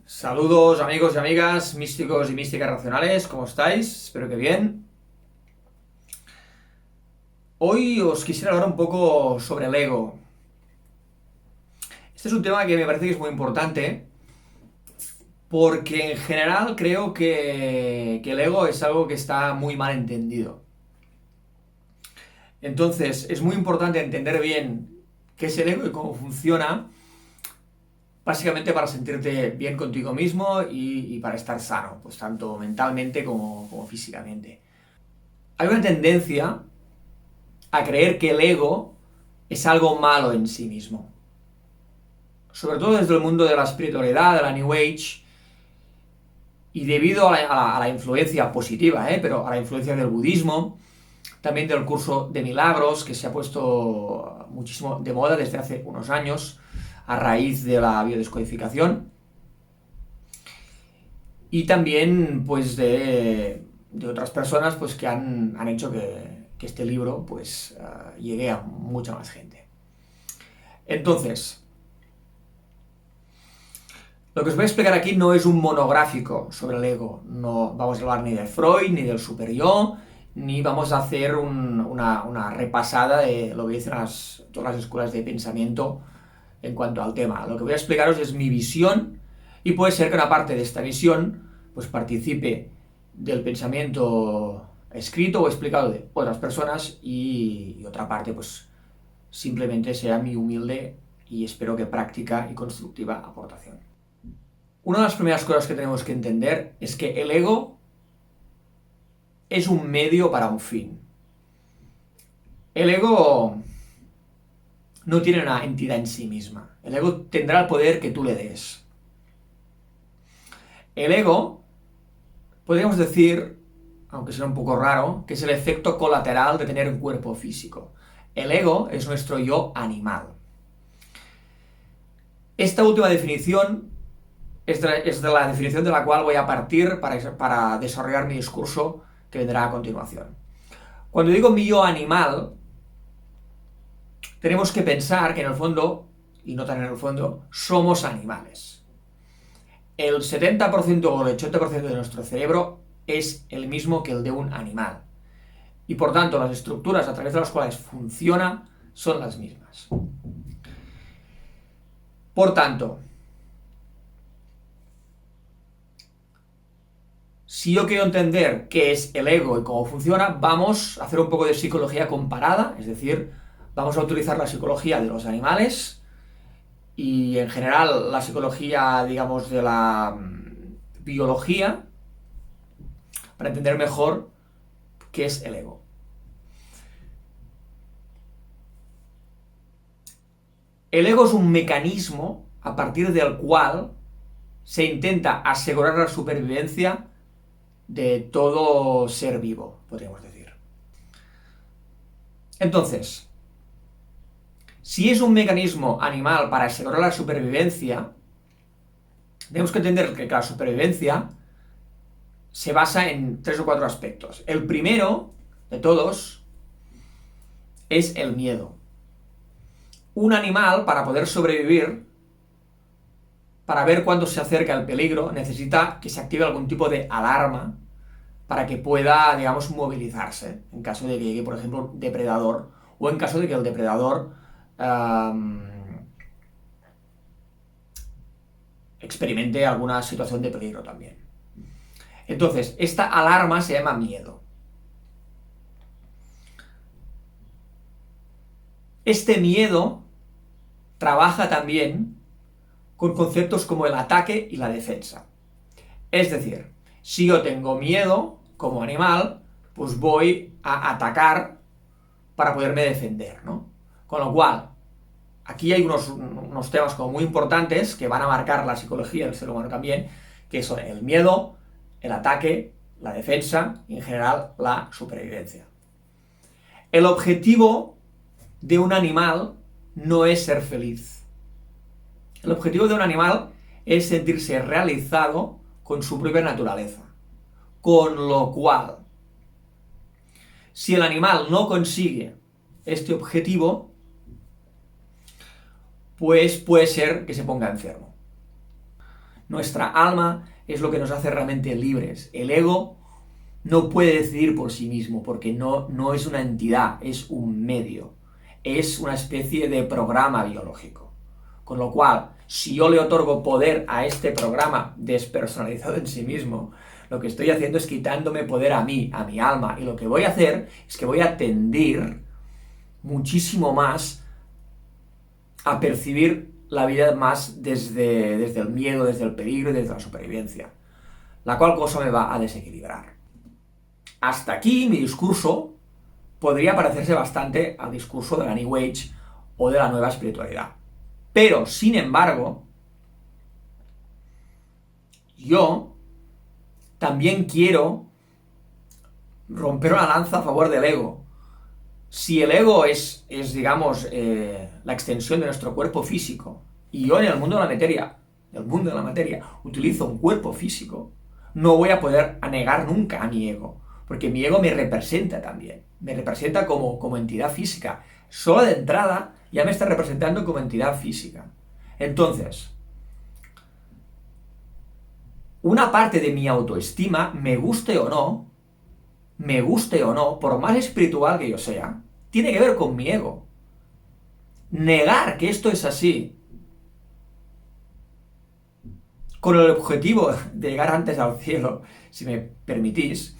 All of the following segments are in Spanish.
Saludos amigos y amigas, místicos y místicas racionales, ¿cómo estáis? Espero que bien. Hoy os quisiera hablar un poco sobre el ego. Este es un tema que me parece que es muy importante porque en general creo que el ego es algo que está muy mal entendido. Entonces es muy importante entender bien qué es el ego y cómo funciona, básicamente para sentirte bien contigo mismo y para estar sano, pues tanto mentalmente como físicamente. Hay una tendencia a creer que el ego es algo malo en sí mismo. Sobre todo desde el mundo de la espiritualidad, de la New Age, y debido a la influencia positiva, pero a la influencia del budismo, también del curso de milagros, que se ha puesto muchísimo de moda desde hace unos años, a raíz de la biodescodificación, y también pues de otras personas pues que han hecho que este libro pues llegue a mucha más gente. Entonces, lo que os voy a explicar aquí no es un monográfico sobre el ego, no vamos a hablar ni de Freud, ni del superyo, ni vamos a hacer una repasada de lo que dicen todas las escuelas de pensamiento en cuanto al tema. Lo que voy a explicaros es mi visión, y puede ser que una parte de esta visión pues participe del pensamiento escrito o explicado de otras personas, y otra parte pues simplemente sea mi humilde y espero que práctica y constructiva aportación. Una de las primeras cosas que tenemos que entender es que el ego es un medio para un fin. El ego no tiene una entidad en sí misma. El ego tendrá el poder que tú le des. El ego, podríamos decir, aunque sea un poco raro, que es el efecto colateral de tener un cuerpo físico. El ego es nuestro yo animal. Esta última definición es de la definición de la cual voy a partir para desarrollar mi discurso que vendrá a continuación. Cuando digo mi yo animal, tenemos que pensar que en el fondo, y no tan en el fondo, somos animales. El 70% o el 80% de nuestro cerebro es el mismo que el de un animal. Y por tanto, las estructuras a través de las cuales funciona son las mismas. Por tanto, si yo quiero entender qué es el ego y cómo funciona, vamos a hacer un poco de psicología comparada, es decir, vamos a utilizar la psicología de los animales y en general la psicología, digamos, de la biología para entender mejor qué es el ego. El ego es un mecanismo a partir del cual se intenta asegurar la supervivencia de todo ser vivo, podríamos decir. Entonces, si es un mecanismo animal para asegurar la supervivencia, tenemos que entender que la supervivencia se basa en 3 o 4 aspectos. El primero de todos es el miedo. Un animal, para poder sobrevivir, para ver cuándo se acerca el peligro, necesita que se active algún tipo de alarma para que pueda, digamos, movilizarse en caso de que llegue, por ejemplo, un depredador, o en caso de que el depredador experimente alguna situación de peligro también. Entonces, esta alarma se llama miedo. Este miedo trabaja también con conceptos como el ataque y la defensa. Es decir, si yo tengo miedo como animal, pues voy a atacar para poderme defender, ¿no? Con lo cual, aquí hay unos temas como muy importantes que van a marcar la psicología del ser humano también, que son el miedo, el ataque, la defensa y en general la supervivencia. El objetivo de un animal no es ser feliz. El objetivo de un animal es sentirse realizado con su propia naturaleza. Con lo cual, Si el animal no consigue este objetivo, pues puede ser que se ponga enfermo. Nuestra alma es lo que nos hace realmente libres. El ego no puede decidir por sí mismo, porque no es una entidad, es un medio. Es una especie de programa biológico. Con lo cual, si yo le otorgo poder a este programa despersonalizado en sí mismo, lo que estoy haciendo es quitándome poder a mí, a mi alma. Y lo que voy a hacer es que voy a tendir muchísimo más a percibir la vida más desde el miedo, desde el peligro y desde la supervivencia. La cual cosa me va a desequilibrar. Hasta aquí mi discurso podría parecerse bastante al discurso de la New Age o de la nueva espiritualidad. Pero, sin embargo, yo también quiero romper una lanza a favor del ego. Si el ego es digamos, la extensión de nuestro cuerpo físico, y yo en el mundo de la materia, utilizo un cuerpo físico, no voy a poder negar nunca a mi ego, porque mi ego me representa también, me representa como entidad física. Solo de entrada ya me está representando como entidad física. Entonces, una parte de mi autoestima, me guste o no, por más espiritual que yo sea, tiene que ver con mi ego. Negar que esto es así, con el objetivo de llegar antes al cielo, si me permitís,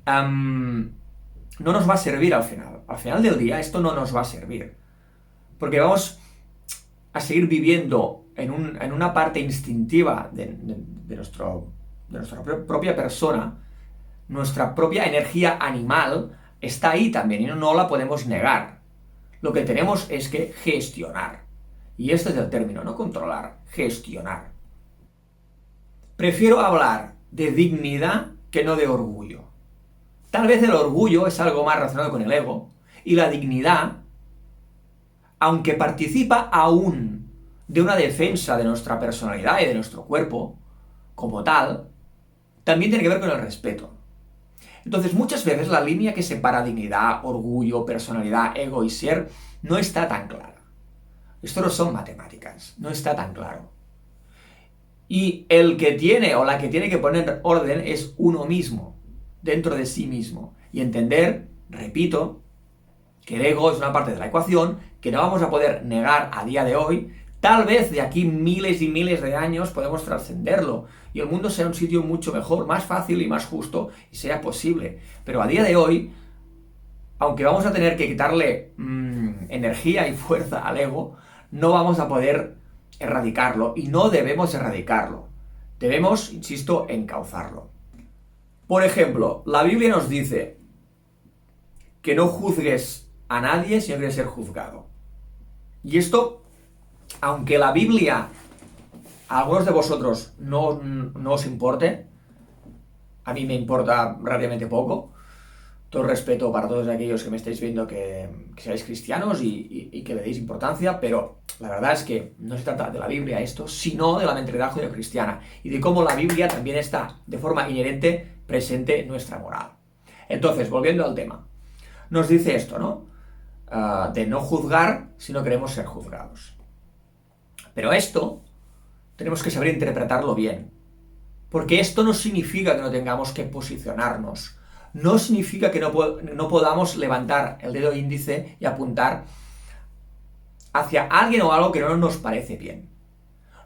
no nos va a servir al final. Al final del día esto no nos va a servir. Porque vamos a seguir viviendo en una parte instintiva de nuestra propia persona. Nuestra propia energía animal está ahí también y no la podemos negar. Lo que tenemos es que gestionar. Y este es el término, no controlar, gestionar. Prefiero hablar de dignidad que no de orgullo. Tal vez el orgullo es algo más relacionado con el ego, y la dignidad, aunque participa aún de una defensa de nuestra personalidad y de nuestro cuerpo, como tal, también tiene que ver con el respeto. Entonces, muchas veces la línea que separa dignidad, orgullo, personalidad, ego y ser no está tan clara. Esto no son matemáticas, no está tan claro. Y el que tiene o la que tiene que poner orden es uno mismo, dentro de sí mismo. Y entender, repito, que el ego es una parte de la ecuación que no vamos a poder negar a día de hoy. Tal vez de aquí miles y miles de años podemos trascenderlo y el mundo sea un sitio mucho mejor, más fácil y más justo y sea posible. Pero a día de hoy, aunque vamos a tener que quitarle energía y fuerza al ego, no vamos a poder erradicarlo y no debemos erradicarlo. Debemos, insisto, encauzarlo. Por ejemplo, la Biblia nos dice que no juzgues a nadie si no quieres ser juzgado. Y esto, aunque la Biblia a algunos de vosotros no os importe, a mí me importa relativamente poco. Todo el respeto para todos aquellos que me estáis viendo que seáis cristianos y que le deis importancia, pero la verdad es que no se trata de la Biblia esto, sino de la mentalidad judeocristiana y de cómo la Biblia también está de forma inherente presente en nuestra moral. Entonces, volviendo al tema, nos dice esto, ¿no? De no juzgar si no queremos ser juzgados. Pero esto tenemos que saber interpretarlo bien, porque esto no significa que no tengamos que posicionarnos. No significa que no podamos levantar el dedo índice y apuntar hacia alguien o algo que no nos parece bien.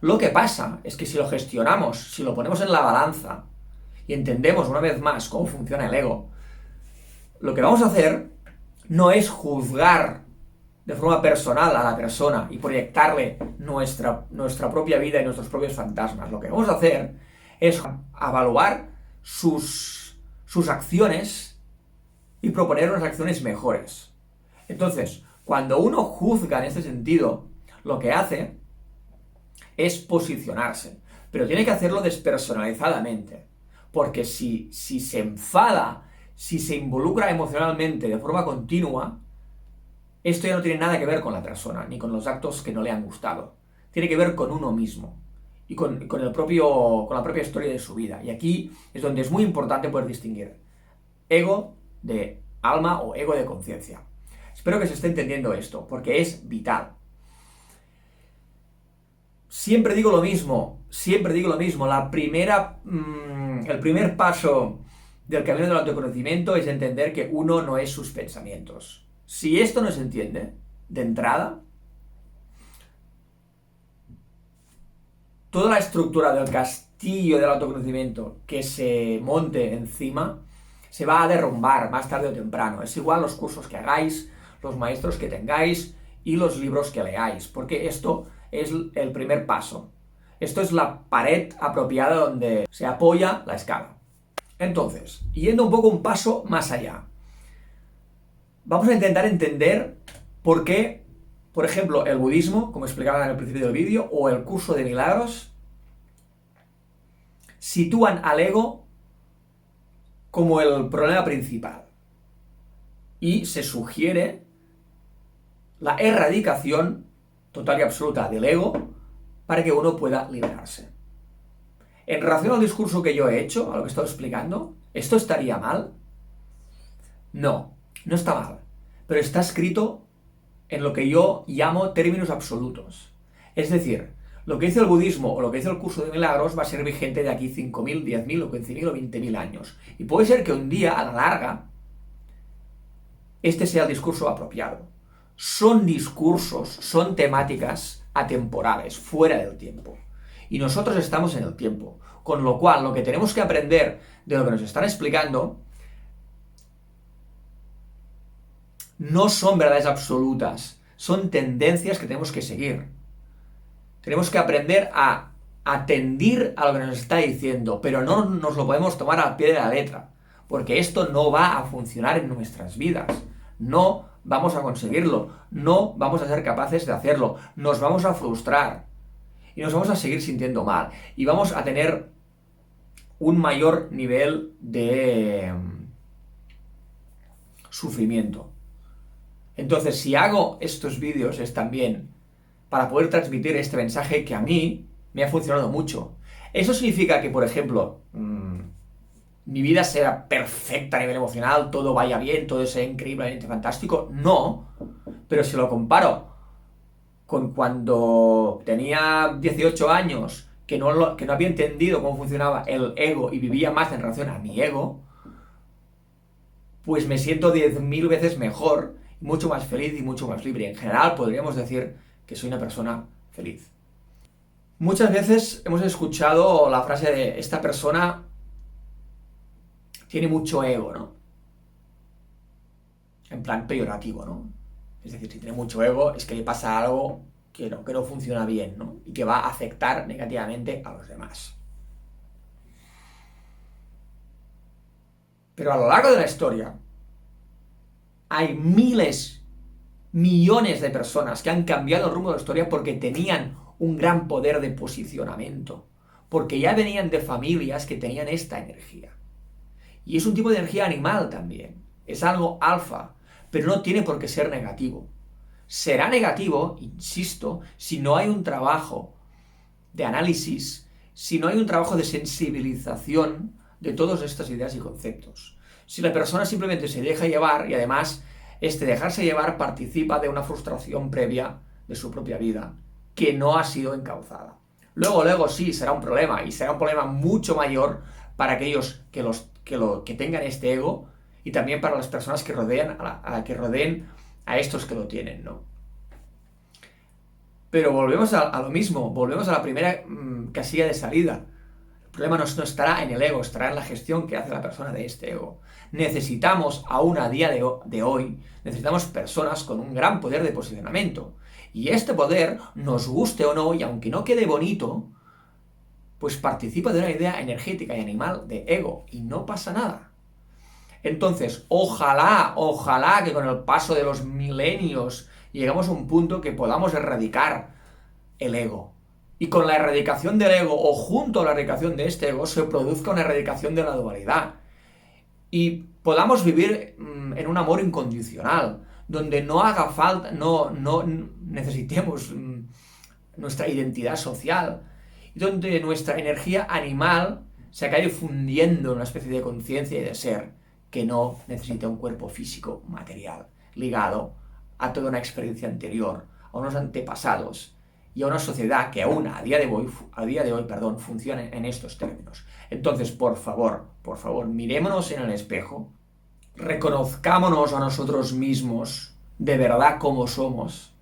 Lo que pasa es que si lo gestionamos, si lo ponemos en la balanza y entendemos una vez más cómo funciona el ego, lo que vamos a hacer no es juzgar de forma personal a la persona y proyectarle nuestra propia vida y nuestros propios fantasmas. Lo que vamos a hacer es evaluar sus acciones y proponer unas acciones mejores. Entonces, cuando uno juzga en este sentido, lo que hace es posicionarse, pero tiene que hacerlo despersonalizadamente, porque si se enfada, si se involucra emocionalmente de forma continua, esto ya no tiene nada que ver con la persona, ni con los actos que no le han gustado. Tiene que ver con uno mismo y con la propia historia de su vida. Y aquí es donde es muy importante poder distinguir ego de alma o ego de conciencia. Espero que se esté entendiendo esto, porque es vital. Siempre digo lo mismo, el primer paso del camino del autoconocimiento es entender que uno no es sus pensamientos. Si esto no se entiende, de entrada, toda la estructura del castillo del autoconocimiento que se monte encima se va a derrumbar más tarde o temprano. Es igual los cursos que hagáis, los maestros que tengáis y los libros que leáis, porque esto es el primer paso. Esto es la pared apropiada donde se apoya la escala. Entonces, yendo un poco un paso más allá, vamos a intentar entender por qué, por ejemplo, el budismo, como explicaba en el principio del vídeo, o el curso de milagros, sitúan al ego como el problema principal. Y se sugiere la erradicación total y absoluta del ego para que uno pueda liberarse. En relación al discurso que yo he hecho, a lo que he estado explicando, ¿esto estaría mal? No, no está mal, pero está escrito en lo que yo llamo términos absolutos. Es decir, lo que dice el budismo o lo que dice el curso de milagros va a ser vigente de aquí 5.000, 10.000 o 15.000 o 20.000 años. Y puede ser que un día, a la larga, este sea el discurso apropiado. Son discursos, son temáticas atemporales, fuera del tiempo. Y nosotros estamos en el tiempo. Con lo cual, lo que tenemos que aprender de lo que nos están explicando no son verdades absolutas, son tendencias que tenemos que seguir. Tenemos que aprender a atendir a lo que nos está diciendo, pero no nos lo podemos tomar al pie de la letra, porque esto no va a funcionar en nuestras vidas. No vamos a conseguirlo, no vamos a ser capaces de hacerlo, nos vamos a frustrar y nos vamos a seguir sintiendo mal y vamos a tener un mayor nivel de sufrimiento. Entonces, si hago estos vídeos es también para poder transmitir este mensaje que a mí me ha funcionado mucho. ¿Eso significa que, por ejemplo, mi vida sea perfecta a nivel emocional, todo vaya bien, todo sea increíblemente fantástico? No, pero si lo comparo con cuando tenía 18 años, que no había entendido cómo funcionaba el ego y vivía más en relación a mi ego, pues me siento 10.000 veces mejor, mucho más feliz y mucho más libre. En general podríamos decir que soy una persona feliz. Muchas veces hemos escuchado la frase de esta persona tiene mucho ego, ¿no? En plan peyorativo, ¿no? Es decir, si tiene mucho ego es que le pasa algo que no funciona bien, ¿no? Y que va a afectar negativamente a los demás. Pero a lo largo de la historia hay miles, millones de personas que han cambiado el rumbo de la historia porque tenían un gran poder de posicionamiento, porque ya venían de familias que tenían esta energía. Y es un tipo de energía animal también, es algo alfa, pero no tiene por qué ser negativo. Será negativo, insisto, si no hay un trabajo de análisis, si no hay un trabajo de sensibilización de todas estas ideas y conceptos. Si la persona simplemente se deja llevar y además este dejarse llevar participa de una frustración previa de su propia vida que no ha sido encauzada. Luego sí será un problema y será un problema mucho mayor para aquellos que tengan este ego y también para las personas que rodeen que rodeen a estos que lo tienen, ¿no? Pero volvemos a lo mismo, volvemos a la primera casilla de salida. El problema no estará en el ego, estará en la gestión que hace la persona de este ego. Necesitamos, aún a día de hoy, necesitamos personas con un gran poder de posicionamiento. Y este poder, nos guste o no, y aunque no quede bonito, pues participa de una idea energética y animal de ego, y no pasa nada. Entonces, ojalá que con el paso de los milenios llegamos a un punto que podamos erradicar el ego. Y con la erradicación del ego, o junto a la erradicación de este ego, se produzca una erradicación de la dualidad. Y podamos vivir en un amor incondicional, donde no haga falta, no necesitemos nuestra identidad social, y donde nuestra energía animal se acabe fundiendo en una especie de conciencia y de ser, que no necesita un cuerpo físico material, ligado a toda una experiencia anterior, a unos antepasados y a una sociedad que aún a día de hoy, funciona en estos términos. Entonces, por favor, mirémonos en el espejo, reconozcámonos a nosotros mismos de verdad como somos,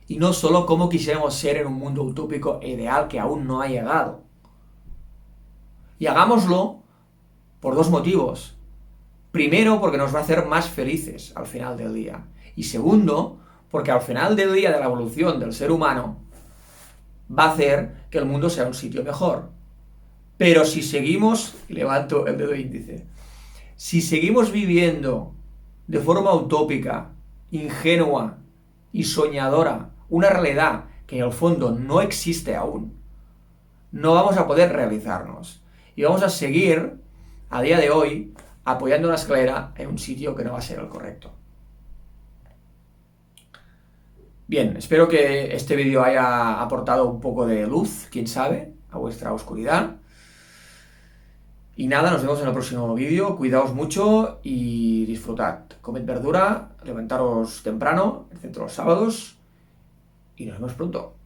y no solo como quisiéramos ser en un mundo utópico e ideal que aún no ha llegado. Y hagámoslo por dos motivos. Primero, porque nos va a hacer más felices al final del día. Y segundo, porque al final del día de la evolución del ser humano va a hacer que el mundo sea un sitio mejor. Pero si seguimos, y levanto el dedo índice, si seguimos viviendo de forma utópica, ingenua y soñadora una realidad que en el fondo no existe aún, no vamos a poder realizarnos. Y vamos a seguir, a día de hoy, apoyando la escalera en un sitio que no va a ser el correcto. Bien, espero que este vídeo haya aportado un poco de luz, quién sabe, a vuestra oscuridad. Y nada, nos vemos en el próximo vídeo, cuidaos mucho y disfrutad. Comed verdura, levantaros temprano, excepto los sábados, y nos vemos pronto.